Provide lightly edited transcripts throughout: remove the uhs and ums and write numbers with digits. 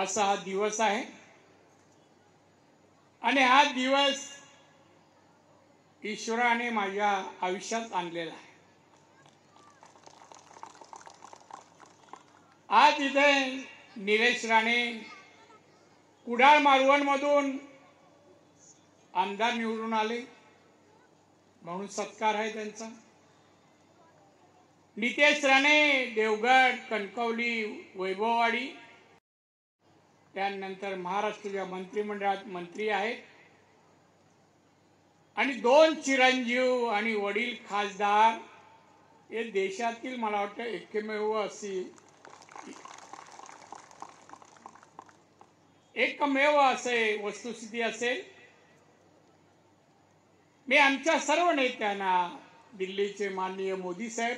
असा हा दिवस आहे आणि हा दिवस ईश्वराने माझ्या आयुष्यात आणलेला आहे। आज इथे निलेश राणे कुडाळ मालवण मधून आमदार निवडून आले म्हणून सत्कार आहे त्यांचा। नितेश राणे देवगड कणकवली वैभववाडी त्यानंतर महाराष्ट्राच्या मंत्रिमंडळात मंत्री आहेत आणि 2 चिरंजीव आणि वडील खासदार हे देशातील मला वाटतं एकमेव असे वस्तुस्थिती असेल। मी आमच्या सर्व नेत्यांना दिल्लीचे माननीय मोदी साहेब,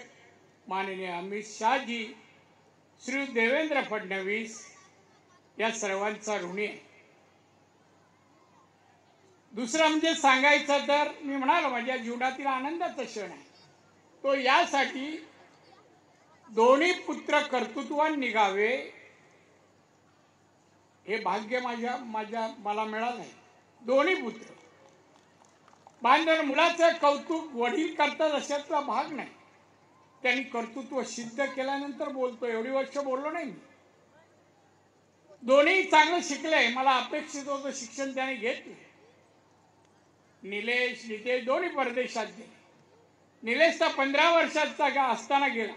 माननीय अमित शाह जी, श्री देवेंद्र फडणवीस या सर्वांचा ऋणी आहे। दुसरं म्हणजे सांगायचं तर मी म्हणालो माझ्या जीवनातील आनंदाचा क्षण आहे तो यासाठी दोन्ही पुत्र कर्तृत्वान निघावे हे भाग्य मला मिळालं आहे। दोन्ही पुत्र बांधण मुलाचं कौतुक वडील करतात अशातला भाग नाही। त्यांनी कर्तृत्व सिद्ध केल्यानंतर बोलतो, एवढी वर्ष बोललो नाही मी। दोन्ही चांगलं शिकले, मला अपेक्षित होतं शिक्षण त्याने घेतले। नितेश दोन्ही परदेशात गेले। निलेश तर 15 वर्षाचा असताना गेला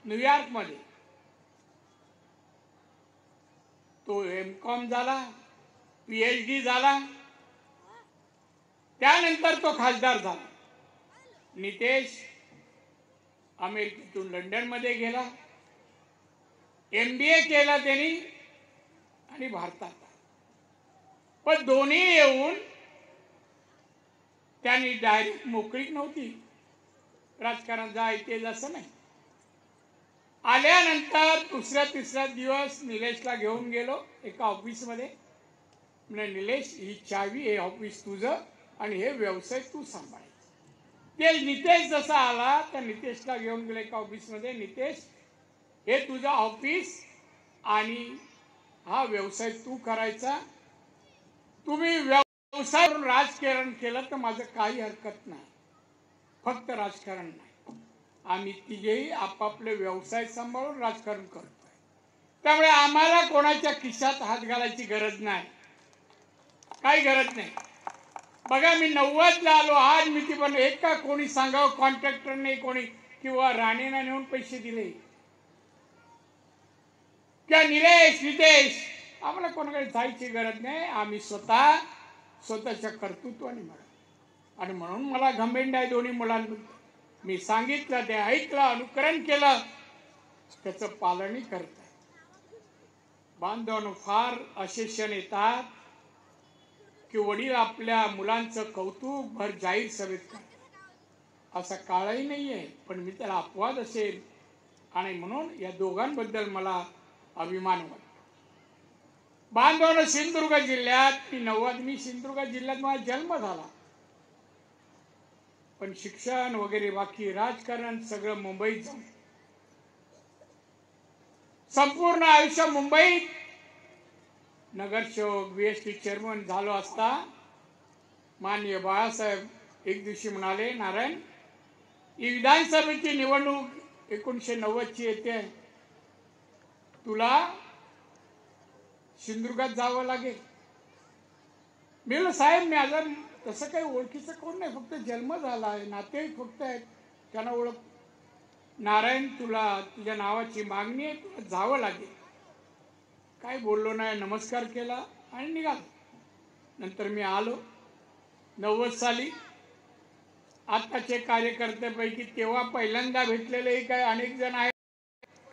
न्यूयॉर्क मध्ये। तो एमकॉम झाला, पीएचडी झाला, त्यानंतर तो खासदार झाला। नितेश अमेरिकेतून लंडन मध्ये गेला, एमबीए केला त्यांनी आणि भारतात। पण दोन्ही येऊन त्यांनी डायरेक्ट मोकळीक नव्हती राजकारणात जायचे असं नाही। आल्यानंतर दुसऱ्या तिसऱ्या दिवस निलेशला घेऊन गेलो एका ऑफिस मध्ये। म्हणजे निलेश ही चावी, हे ऑफिस तुझं आणि हे व्यवसाय तू सांभाळायचा। ते नितेश जसा आला त्या नितेशला घेऊन गेले एका ऑफिस मध्ये। नितेश हे तुझं ऑफिस आणि हा व्यवसाय तू करायचा। तुम्ही व्यवसायावरून राजकारण केलं तर माझं काही हरकत नाही, फक्त राजकारण नाही। आम्ही तिघेही आपापले व्यवसाय सांभाळून राजकारण करतोय, त्यामुळे आम्हाला कोणाच्या खिशात हात घालायची गरज नाही, काही गरज नाही। बघा मी 90ला आलो, आज मी ती पण एक का कोणी सांगावं कॉन्ट्रॅक्टरने कोणी किंवा राणेने नेऊन पैसे दिले किंवा नितेश आम्हाला कोणाकडे जायची गरज नाही। आम्ही स्वतःच्या कर्तृत्वाने म्हणा आणि म्हणून मला घमेंड आहे दोन्ही मुलांबद्दल। मी सांगितलं ते ऐकलं, अनुकरण केलं, त्याचं पालनही करत आहे। बांधवांनो फार असे क्षण येतात की वडील आपल्या मुलांचं कौतुक भर जाहीर सभेत करतात। असा काळही नाहीये, पण मी त्याला अपवाद असेल आणि म्हणून या दोघांबद्दल मला अभिमान वाटतो। बांधवांनो सिंधुदुर्ग जिल्ह्यात मी सिंधुदुर्ग जिल्ह्यात माझा जन्म झाला, पण शिक्षण वगैरे बाकी राजकारण सगळं मुंबईत झालं। संपूर्ण आयुष्य मुंबईत नगरसेवक बीएसटी चेअरमन झालो असता माननीय बाळासाहेब एक दिवशी म्हणाले, नारायण ही विधानसभेची निवडणूक 1990ची येते, तुला सिंधुदुर्गात जावं लागेल। मी म्हणलं साहेब मी अजून तसं काही ओळखीचं कोण नाही, फक्त जन्म झाला आहे, नातेवाईक फक्त आहेत त्यांना ओळख। नारायण तुला तुझ्या नावाची मागणी आहे, तुला जावं लागेल। काय बोललो नाही, नमस्कार केला आणि निघालो। नंतर मी आलो 90 साली। आताचे कार्यकर्त्यापैकी तेव्हा पहिल्यांदा भेटलेले काही अनेक जण आहेत,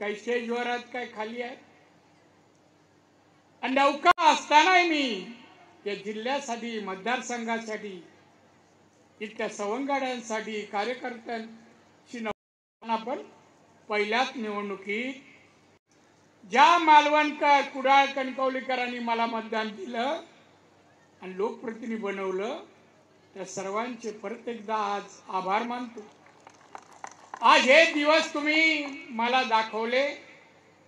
काही स्टेजवर आहेत, काही खाली आहेत। आणि नौका असतानाही मी या जिल्ह्यासाठी, मतदारसंघासाठी, इथल्या सवंगड्यांसाठी, कार्यकर्त्यांशी पण पहिल्याच निवडणुकीत ज्या मालवणकर कुडाळ कणकवलीकरांनी मला मतदान दिलं आणि लोकप्रतिनिधी बनवलं त्या सर्वांचे परत एकदा आज आभार मानतो। आज हे दिवस तुम्ही मला दाखवले,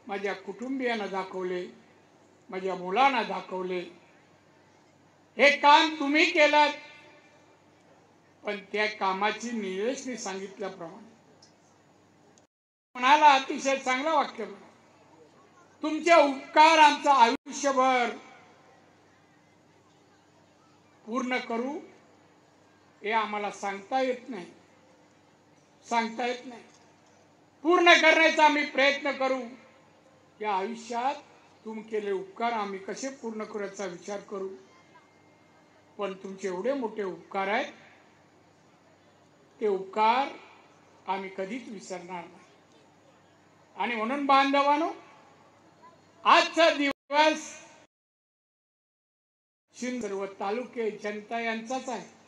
माझ्या कुटुंबियांना दाखवले, माझ्या मुलांना दाखवले. हे काम तुम्ही केलं, पण त्या कामाची निलेशने सांगितल्याप्रमाणे म्हणाला, अतिशय चांगलं वाक्य म्हणाला, तुमचे उपकार आमचं आयुष्यभर पूर्ण करू हे आम्हाला सांगता येत नाही, पूर्ण करण्याचा आम्ही प्रयत्न करू. या आयुष्यात तुम्ही केले उपकार आम्ही कसे पूर्ण करायचा विचार करू. पण तुमचे एवढे मोठे उपकार आहेत, ते उपकार आम्ही कधीच विसरणार नाही. आणि म्हणून बांधवांनो, आजचा दिवस सर्व तालुके जनता यांचाच आहे.